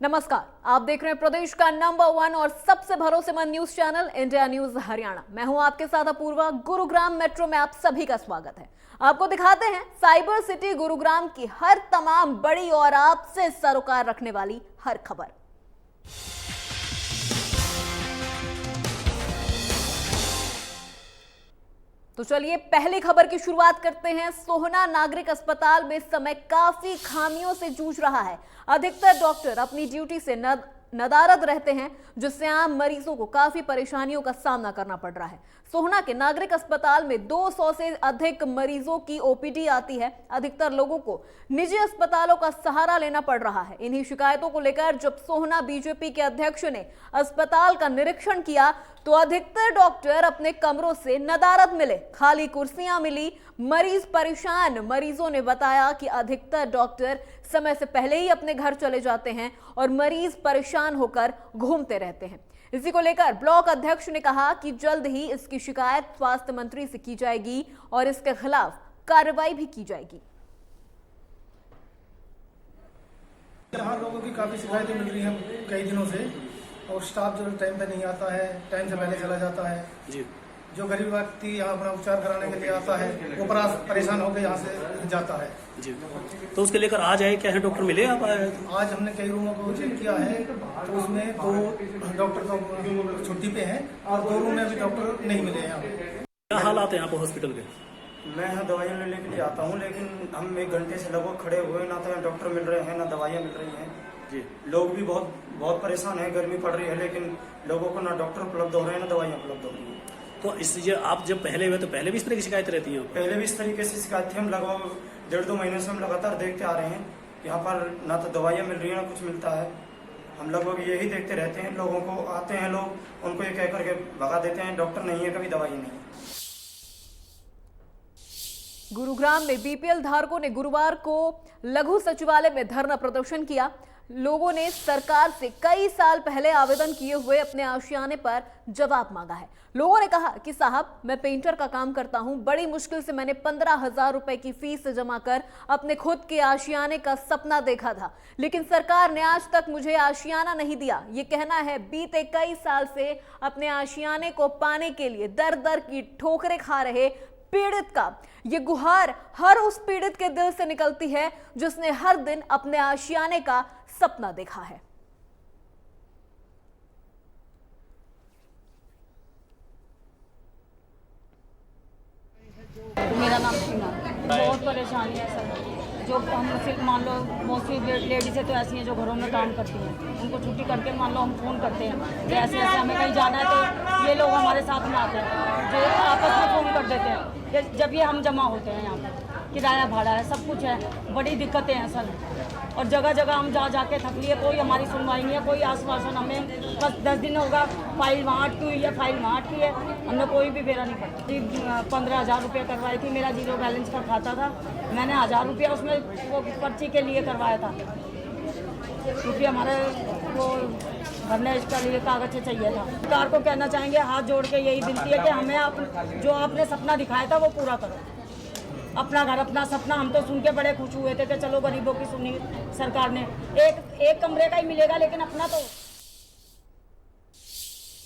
नमस्कार, आप देख रहे हैं प्रदेश का नंबर 1 और सबसे भरोसेमंद news channel India news Haryana. मैं हूं आपके साथ अपूर्वा। गुरुग्राम मेट्रो में आप सभी का स्वागत है। आपको दिखाते हैं साइबर सिटी गुरुग्राम की हर तमाम बड़ी और आपसे सरोकार रखने वाली हर खबर। तो चलिए पहली खबर की शुरुआत करते हैं। सोहना नागरिक अस्पताल में इस समय काफी खामियों से जूझ रहा है। अधिकतर डॉक्टर अपनी ड्यूटी से नदारद रहते हैं, जिससे आम मरीजों को काफी परेशानियों का सामना करना पड़ रहा है। सोहना के नागरिक अस्पताल में 200 से अधिक मरीजों की ओपीडी आती है। अधिकतर लोगों को निजी अस्पतालों का सहारा लेना पड़ रहा है। इन्हीं शिकायतों को लेकर जब सोहना बीजेपी के अध्यक्ष ने अस्पताल का निरीक्षण किया तो अधिकतर डॉक्टर अपने कमरों से नदारद मिले, खाली कुर्सियां मिली, मरीज परेशान। मरीजों ने बताया कि अधिकतर डॉक्टर समय से पहले ही अपने घर चले जाते हैं और मरीज परेशान होकर घूमते रहते हैं। इसी को लेकर ब्लॉक अध्यक्ष ने कहा कि जल्द ही इसकी शिकायत स्वास्थ्य मंत्री से की जाएगी और इसके खिलाफ कार्रवाई भी की जाएगी। यहाँ लोगों की काफी शिकायतें मिल रही हैं कई दिनों से, और स्टाफ जो टाइम पे नहीं आता है, टाइम से पहले चला जाता है जी। जो गरीब व्यक्ति यहाँ अपना उपचार कराने के लिए आता है वो परेशान होकर यहाँ से जाता है जी। तो उसके लेकर आज आए, क्या है डॉक्टर मिले आप आए? आज हमने कई रूमों को चेक किया है, तो उसमें 2 डॉक्टर तो छुट्टी पे हैं और 2 रूम में अभी डॉक्टर नहीं मिले हैं। क्या हालात है यहाँ पर हॉस्पिटल के? मैं यहाँ दवाइयाँ लेने के लिए आता हूँ, लेकिन हम 1 घंटे से लगभग खड़े हुए, ना तो यहाँ डॉक्टर मिल रहे हैं ना दवाइयाँ मिल रही हैं जी। लोग भी बहुत परेशान है, गर्मी पड़ रही है, लेकिन लोगों को ना डॉक्टर उपलब्ध हो रहे हैं ना दवाइयाँ उपलब्ध हो रही हैं। तो इसलिए आप जब पहले हुए तो पहले भी इस तरह की शिकायत रहती है? पहले भी इस तरीके से शिकायत थी। हम लगभग 1.5-2 महीने से हम लगातार देखते आ रहे हैं, यहाँ पर ना तो दवाइयाँ मिल रही है ना कुछ मिलता है। हम लगभग यही देखते रहते हैं। लोगों को आते हैं लोग, उनको ये कह करके भगा देते हैं, डॉक्टर नहीं है, कभी दवाई नहीं है। गुरुग्राम में बीपीएल धारकों ने गुरुवार को लघु सचिवालय में धरना प्रदर्शन किया। लोगों ने सरकार से कई साल पहले आवेदन किए हुए अपने आशियाने पर जवाब मांगा है। लोगों ने कहा कि साहब, मैं पेंटर का काम करता हूं, बड़ी मुश्किल से मैंने 15,000 रुपए की फीस जमा कर अपने खुद के आशियाने का सपना देखा था, लेकिन सरकार ने आज तक मुझे आशियाना नहीं दिया। ये कहना है बीते कई साल से अपने आशियाने को पाने के लिए दर दर की ठोकरें खा रहे पीड़ित का। ये गुहार हर उस पीड़ित के दिल से निकलती है जिसने हर दिन अपने आशियाने का सपना देखा है। मेरा नाम शीना। बहुत परेशानी है सर। जो हम सिर्फ मान लो मोस्टली लेडीज़ तो ऐसी हैं जो घरों में काम करती हैं, उनको छुट्टी करके मान लो हम फ़ोन करते हैं कि ऐसे ऐसे हमें कहीं जाना है, तो ये लोग हमारे साथ में आते हैं, जो आपस में फ़ोन कर देते हैं। जब ये हम जमा होते हैं यहाँ पर, किराया भाड़ा है, सब कुछ है, बड़ी दिक्कतें हैं सर। और जगह जगह हम जाके थक लिए, कोई हमारी सुनवाई नहीं है, कोई आश्वासन। हमें बस 10 दिन होगा, फाइल वहाँ अटकी हुई है, फाइल वहाँ अटकी है, हमने कोई भी बेरा नहीं करता। 15,000 रुपये करवाई थी, मेरा 0 बैलेंस का खाता था, मैंने 1,000 रुपया उसमें वो पर्ची के लिए करवाया था, क्योंकि हमारे वो भरने इसका लिए कागज चाहिए था। सरकार को कहना चाहेंगे, हाथ जोड़ के यही विनती है कि हमें जो आपने सपना दिखाया था वो पूरा करो। अपना घर, अपना सपना, हम तो सुन के बड़े खुश हुए थे कि चलो गरीबों की सुनी सरकार ने। एक कमरे का ही मिलेगा, लेकिन अपना तो।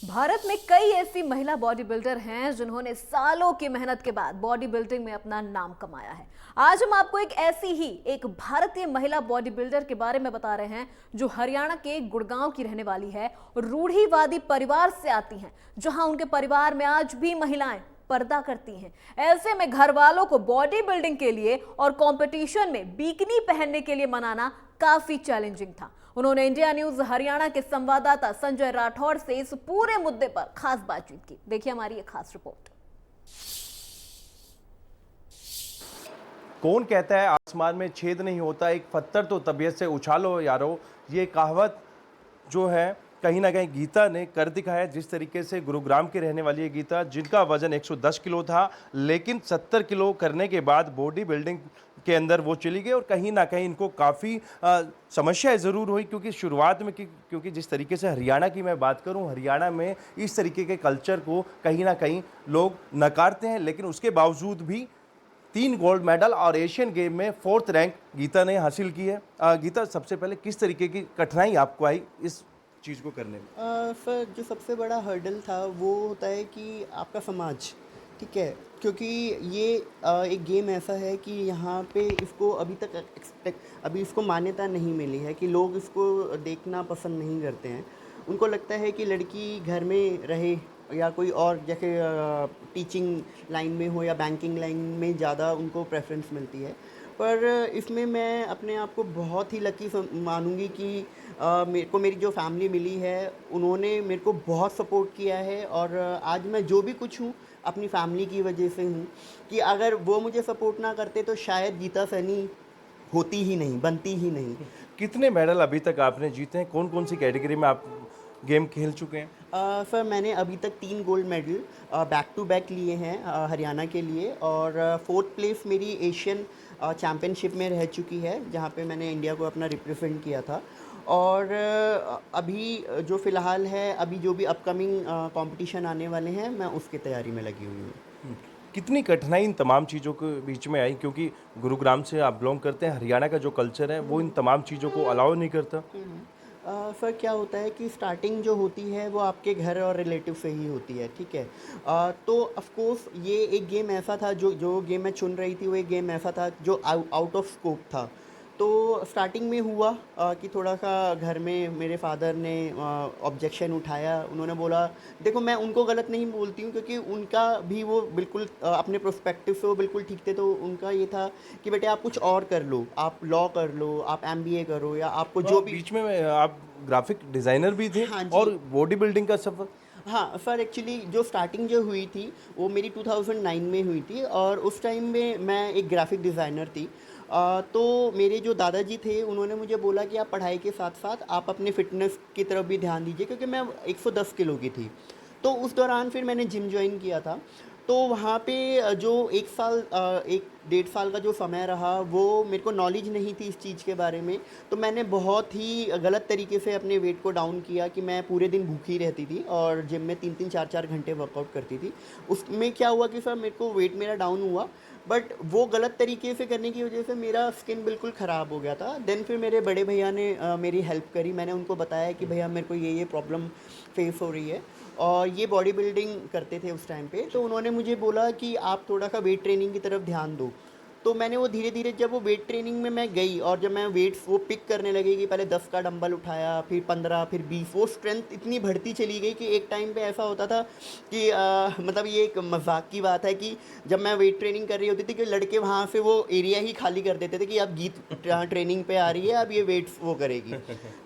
भारत में कई ऐसी महिला बॉडी बिल्डर हैं जिन्होंने सालों की मेहनत के बाद बॉडी बिल्डिंग में अपना नाम कमाया है। आज हम आपको एक भारतीय महिला बॉडी बिल्डर के बारे में बता रहे हैं जो हरियाणा के गुड़गांव की रहने वाली है और रूढ़िवादी परिवार से आती हैं, जहां उनके परिवार में आज भी महिलाएं पर्दा करती हैं। ऐसे में घर वालों को बॉडी बिल्डिंग के लिए और कंपटीशन में बिकनी पहनने के लिए मनाना काफी चैलेंजिंग था। उन्होंने इंडिया न्यूज हरियाणा के संवाददाता संजय राठौड़ से इस पूरे मुद्दे पर खास बातचीत की। देखिए हमारी ये खास रिपोर्ट। कौन कहता है आसमान में छेद नहीं होता, एक पत्थर तो तबीयत से उछालो यारो, ये कहावत जो है कहीं ना कहीं गीता ने कर दिखाया। जिस तरीके से गुरुग्राम की रहने वाली है गीता, जिनका वजन 110 किलो था, लेकिन 70 किलो करने के बाद बॉडी बिल्डिंग के अंदर वो चली गई और कहीं ना कहीं इनको काफ़ी समस्याएं ज़रूर हुई, क्योंकि शुरुआत में क्योंकि जिस तरीके से हरियाणा की मैं बात करूं, हरियाणा में इस तरीके के कल्चर को कहीं ना कहीं लोग नकारते हैं, लेकिन उसके बावजूद भी 3 गोल्ड मेडल और एशियन गेम में 4th रैंक गीता ने हासिल की है। गीता, सबसे पहले किस तरीके की कठिनाई आपको आई इस चीज़ को करने में? सर, जो सबसे बड़ा हर्डल था वो होता है कि आपका समाज, ठीक है, क्योंकि ये एक गेम ऐसा है कि यहाँ पे इसको अभी इसको मान्यता नहीं मिली है, कि लोग इसको देखना पसंद नहीं करते हैं। उनको लगता है कि लड़की घर में रहे या कोई और जैसे टीचिंग लाइन में हो या बैंकिंग लाइन में ज़्यादा उनको प्रेफरेंस मिलती है। पर इसमें मैं अपने आप को बहुत ही लकी मानूंगी कि मेरे को मेरी जो फैमिली मिली है उन्होंने मेरे को बहुत सपोर्ट किया है, और आज मैं जो भी कुछ हूँ अपनी फैमिली की वजह से हूँ, कि अगर वो मुझे सपोर्ट ना करते तो शायद गीता सैनी होती ही नहीं, बनती ही नहीं। कितने मेडल अभी तक आपने जीते हैं? कौन कौन सी कैटेगरी में आप गेम खेल चुके हैं? सर, मैंने अभी तक 3 gold medal back to back लिए हैं हरियाणा के लिए, और 4th प्लेस मेरी एशियन चैम्पियनशिप में रह चुकी है, जहाँ पे मैंने इंडिया को अपना रिप्रेजेंट किया था। और अभी जो फ़िलहाल है, अभी जो भी अपकमिंग कंपटीशन आने वाले हैं, मैं उसकी तैयारी में लगी हुई हूँ। कितनी कठिनाई इन तमाम चीज़ों के बीच में आई, क्योंकि गुरुग्राम से आप बिलोंग करते हैं, हरियाणा का जो कल्चर है वो इन तमाम चीज़ों को अलाउ नहीं करता? सर, क्या होता है कि स्टार्टिंग जो होती है वो आपके घर और रिलेटिव से ही होती है, ठीक है। तो ऑफ कोर्स ये एक गेम ऐसा था, जो गेम मैं चुन रही थी वो एक गेम ऐसा था जो आउट ऑफ स्कोप था। तो स्टार्टिंग में हुआ कि थोड़ा सा घर में मेरे फादर ने ऑब्जेक्शन उठाया। उन्होंने बोला, देखो मैं उनको गलत नहीं बोलती हूँ, क्योंकि उनका भी वो बिल्कुल अपने प्रोस्पेक्टिव से वो बिल्कुल ठीक थे। तो उनका ये था कि बेटे आप कुछ और कर लो, आप लॉ कर लो, आप MBA करो, या आपको जो भी। बीच में आप ग्राफिक डिज़ाइनर भी थे। हाँ जी। और बॉडी बिल्डिंग का सफ़र? हाँ सर, एक्चुअली जो स्टार्टिंग जो हुई थी वो मेरी 2009 में हुई थी, और उस टाइम में मैं एक ग्राफिक डिज़ाइनर थी। तो मेरे जो दादाजी थे उन्होंने मुझे बोला कि आप पढ़ाई के साथ साथ आप अपने फ़िटनेस की तरफ भी ध्यान दीजिए, क्योंकि मैं 110 किलो की थी। तो उस दौरान फिर मैंने जिम ज्वाइन किया था। तो वहाँ पे जो 1-1.5 साल का जो समय रहा, वो मेरे को नॉलेज नहीं थी इस चीज़ के बारे में। तो मैंने बहुत ही गलत तरीके से अपने वेट को डाउन किया, कि मैं पूरे दिन भूखी रहती थी और जिम में 3-3 4-4 घंटे वर्कआउट करती थी। उसमें क्या हुआ कि सर मेरे को वेट मेरा डाउन हुआ, बट वो गलत तरीके से करने की वजह से मेरा स्किन बिल्कुल ख़राब हो गया था। देन फिर मेरे बड़े भैया ने मेरी हेल्प करी। मैंने उनको बताया कि भैया मेरे को ये प्रॉब्लम फेस हो रही है, और ये बॉडी बिल्डिंग करते थे उस टाइम पे। तो उन्होंने मुझे बोला कि आप थोड़ा सा वेट ट्रेनिंग की तरफ ध्यान दो। तो मैंने वो धीरे धीरे, जब वो वेट ट्रेनिंग में मैं गई और जब मैं वेट्स वो पिक करने लगी, कि पहले 10 का डंबल उठाया, फिर 15, फिर 20, वो स्ट्रेंथ इतनी बढ़ती चली गई कि एक टाइम पे ऐसा होता था कि मतलब ये एक मजाक की बात है कि जब मैं वेट ट्रेनिंग कर रही होती थी कि लड़के वहाँ से वो एरिया ही खाली कर देते थे कि अब गीत ट्रेनिंग पे आ रही है, अब ये वेट्स वो करेगी।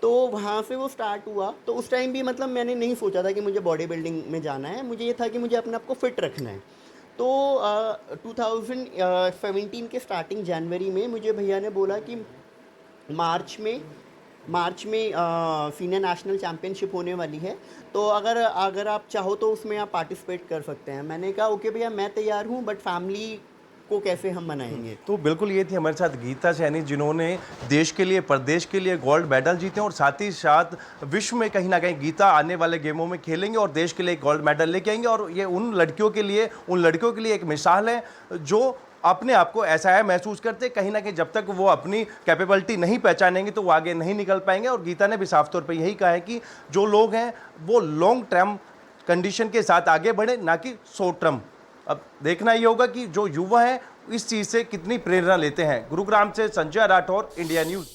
तो वहाँ से वो स्टार्ट हुआ। तो उस टाइम भी मतलब मैंने नहीं सोचा था कि मुझे बॉडी बिल्डिंग में जाना है, मुझे ये था कि मुझे अपने आप को फिट रखना है। तो 2017 के स्टार्टिंग जनवरी में मुझे भैया ने बोला कि मार्च में सीनियर नेशनल चैम्पियनशिप होने वाली है, तो अगर आप चाहो तो उसमें आप पार्टिसिपेट कर सकते हैं। मैंने कहा ओके भैया, मैं तैयार हूँ, बट फैमिली को कैसे हम मनाएंगे। तो बिल्कुल ये थी हमारे साथ गीता सैनी, जिन्होंने देश के लिए, प्रदेश के लिए गोल्ड मेडल जीते हैं, और साथ ही साथ विश्व में कहीं ना कहीं गीता आने वाले गेमों में खेलेंगे और देश के लिए गोल्ड मेडल लेके आएंगे। और ये उन लड़कियों के लिए एक मिसाल है जो अपने आप को ऐसा है महसूस करते, कहीं ना कहीं जब तक वो अपनी कैपेबिलिटी नहीं पहचानेंगे तो वो आगे नहीं निकल पाएंगे। और गीता ने भी साफ तौर पर यही कहा है कि जो लोग हैं वो लॉन्ग टर्म कंडीशन के साथ आगे बढ़े, ना कि शॉर्ट टर्म। अब देखना ये होगा कि जो युवा हैं इस चीज़ से कितनी प्रेरणा लेते हैं। गुरुग्राम से संजय राठौर, इंडिया न्यूज़।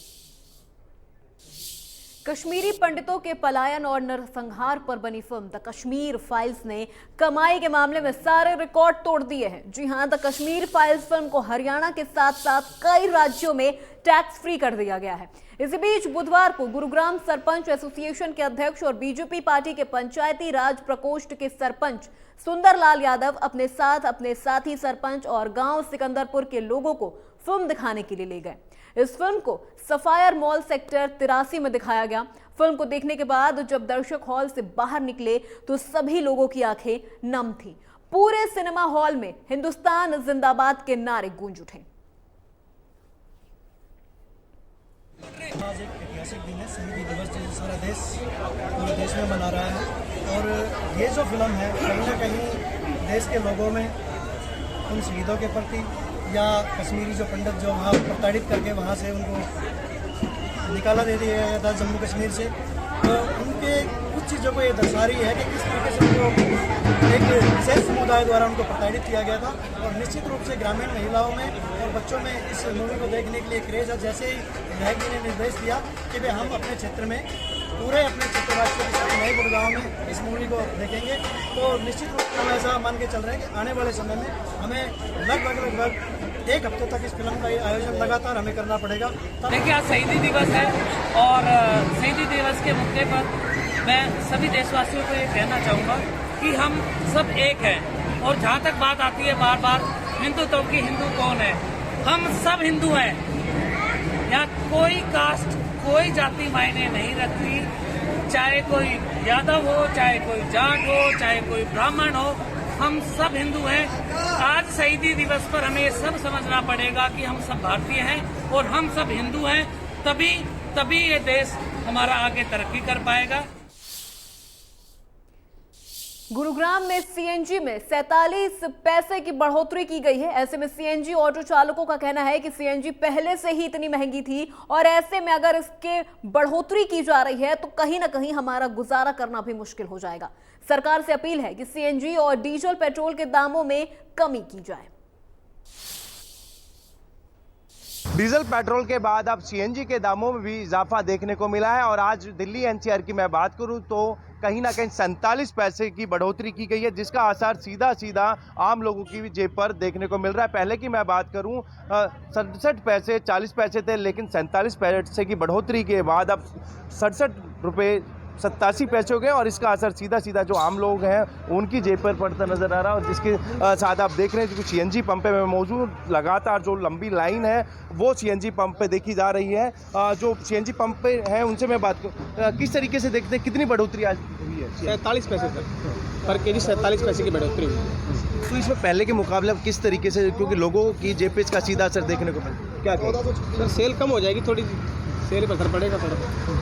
कश्मीरी पंडितों के पलायन और नरसंहार पर बनी फिल्म द कश्मीर फाइल्स ने कमाई के मामले में सारे रिकॉर्ड तोड़ दिए हैं। जी हां, द कश्मीर फाइल्स फिल्म को हरियाणा के साथ साथ कई राज्यों में टैक्स फ्री कर दिया गया है। इसी बीच बुधवार को गुरुग्राम सरपंच एसोसिएशन के अध्यक्ष और बीजेपी पार्टी के पंचायती राज प्रकोष्ठ के सरपंच सुंदरलाल यादव अपने साथ अपने साथी सरपंच और गांव सिकंदरपुर के लोगों को फिल्म दिखाने के लिए ले गए। इस फिल्म को सफायर मॉल सेक्टर 83 में दिखाया गया। फिल्म को देखने के बाद जब दर्शक हॉल से बाहर निकले तो सभी लोगों की आंखें नम थीं। पूरे सिनेमा हॉल में हिंदुस्तान जिंदाबाद के नारे गूंज उठे। आज एक ऐतिहासिक दिन है, शहीदी दिवस जिसे सारा देश पूरे देश में मना रहा है। और ये जो फिल्म है कहीं ना कहीं देश के लोगों में उन शहीदों के प्रति या कश्मीरी जो पंडित जो वहाँ प्रताड़ित करके वहाँ से उनको निकाला दे दिया गया था जम्मू कश्मीर से, तो उनके कुछ चीज़ों को ये दर्शा रही है कि किस तरीके से उनको एक विशेष समुदाय द्वारा उनको प्रताड़ित किया गया था। और निश्चित रूप से ग्रामीण महिलाओं में और बच्चों में इस मूवी को देखने के लिए क्रेज है। जैसे ही विधायक जी ने निर्देश दिया कि भाई हम अपने क्षेत्र में पूरे अपने क्षेत्रवासियों के साथ नए गुड़गांव में इस मूवी को देखेंगे, तो निश्चित रूप से हम ऐसा मान के चल रहे हैं कि आने वाले समय में हमें लगभग 1 हफ्ते तक इस फिल्म का आयोजन लगातार हमें करना पड़ेगा। देखिए, आज शहीदी दिवस है और शहीदी दिवस के मौके पर मैं सभी देशवासियों को ये कहना चाहूँगा कि हम सब एक हैं। और जहाँ तक बात आती है बार बार हिंदुत्व की, हिंदू कौन है? हम सब हिंदू हैं। यहाँ कोई कास्ट, कोई जाति मायने नहीं रखती, चाहे कोई यादव हो, चाहे कोई जाट हो, चाहे कोई ब्राह्मण हो, हम सब हिंदू हैं। आज शहीदी दिवस पर हमें सब समझना पड़ेगा कि हम सब भारतीय हैं और हम सब हिंदू हैं, तभी ये देश हमारा आगे तरक्की कर पाएगा। गुरुग्राम में सीएनजी में 47 पैसे की बढ़ोतरी की गई है। ऐसे में सीएनजी ऑटो चालकों का कहना है कि सीएनजी पहले से ही इतनी महंगी थी और ऐसे में अगर इसके बढ़ोतरी की जा रही है तो कहीं ना कहीं हमारा गुजारा करना भी मुश्किल हो जाएगा। सरकार से अपील है कि सीएनजी और डीजल पेट्रोल के दामों में कमी की जाए। डीजल पेट्रोल के बाद अब सीएनजी के दामों में भी इजाफा देखने को मिला है और आज दिल्ली एनसीआर की मैं बात करूं तो कहीं ना कहीं 47 पैसे की बढ़ोतरी की गई है, जिसका असर सीधा आम लोगों की जेब पर देखने को मिल रहा है। पहले की मैं बात करूं 67 पैसे 40 पैसे थे, लेकिन 47 पैसे की बढ़ोतरी के बाद अब 67 रुपये 87 पैसे हो गए और इसका असर सीधा जो आम लोग हैं उनकी जेब पर पड़ता नजर आ रहा है। और जिसके साथ आप देख रहे हैं कि सीएनजी पंप पे मौजूद लगातार जो लंबी लाइन है वो सीएनजी पंप पे देखी जा रही है। जो सीएनजी पंप पे हैं उनसे मैं बात करूँ, किस तरीके से देखते हैं कितनी बढ़ोतरी आज हुई है? 47 पैसे तक पर केजी 47 पैसे की बढ़ोतरी हुई। तो इसमें पहले के मुकाबले अब किस तरीके से, क्योंकि लोगों की जेब पे इसका सीधा असर देखने को मिला, क्या कहें? सर सेल कम हो जाएगी, थोड़ी सेल पर असर पड़ेगा थोड़ा।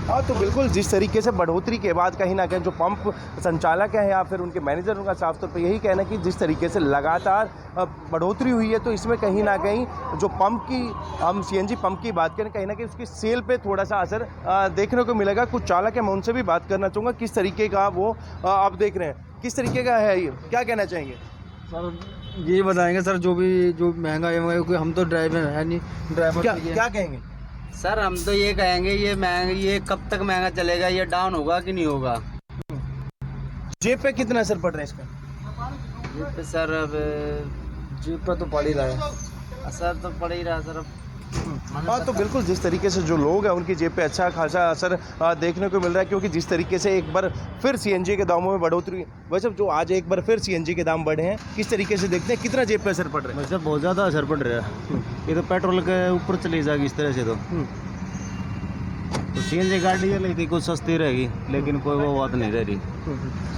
हाँ, तो बिल्कुल जिस तरीके से बढ़ोतरी के बाद कहीं ना कहीं जो पंप संचालक हैं या फिर उनके मैनेजर, उनका साफ तौर पे यही कहना है कि जिस तरीके से लगातार बढ़ोतरी हुई है तो इसमें कहीं ना कहीं जो पंप की, हम सीएनजी पंप की बात करें, कहीं ना कहीं उसकी सेल पे थोड़ा सा असर देखने को मिलेगा। कुछ चालक है, मैं उनसे भी बात करना चाहूँगा किस तरीके का वो आप देख रहे हैं, किस तरीके का है ये, क्या कहना चाहेंगे? सर ये बताएंगे सर, जो महंगा है, क्योंकि हम तो ड्राइवर है नहीं, ड्राइवर क्या कहेंगे? सर हम तो ये कहेंगे ये कब तक महंगा चलेगा, ये डाउन होगा कि नहीं होगा? जेब पे कितना असर पड़ रहा है इसका? जेब पे सर अब जेब पे तो पड़ ही रहा है, असर तो पड़ ही रहा सर। हाँ, तो बिल्कुल जिस तरीके से जो लोग हैं उनकी जेब पे अच्छा खासा असर देखने को मिल रहा है, क्योंकि जिस तरीके से एक बार फिर सीएनजी के दामों में बढ़ोतरी, वैसे जो आज एक बार फिर सीएनजी के दाम बढ़े हैं, किस तरीके से देखते हैं कितना जेब पे असर पड़ रहा है? वैसे बहुत ज़्यादा असर पड़ रहा है। ये तो पेट्रोल के ऊपर चली जाएगी इस तरह से तो सीएनजी गाड़ी लेकिन कुछ सस्ती रहेगी, लेकिन कोई वो बात नहीं रह रही।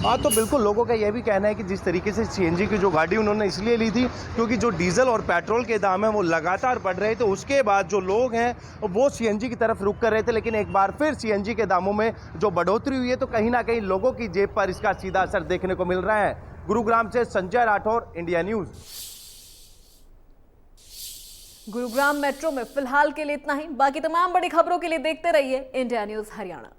हाँ, तो बिल्कुल लोगों का यह भी कहना है कि जिस तरीके से सीएनजी की जो गाड़ी उन्होंने इसलिए ली थी क्योंकि जो डीजल और पेट्रोल के दाम हैं वो लगातार बढ़ रहे थे, उसके बाद जो लोग हैं वो सीएनजी की तरफ रुख कर रहे थे, लेकिन एक बार फिर सीएनजी के दामों में जो बढ़ोतरी हुई है तो कहीं ना कहीं लोगों की जेब पर इसका सीधा असर देखने को मिल रहा है। गुरुग्राम से Sanjay Rathore, India news. Gurugram metro में फिलहाल के लिए इतना ही। बाकी तमाम बड़ी खबरों के लिए देखते रहिए इंडिया न्यूज़ हरियाणा।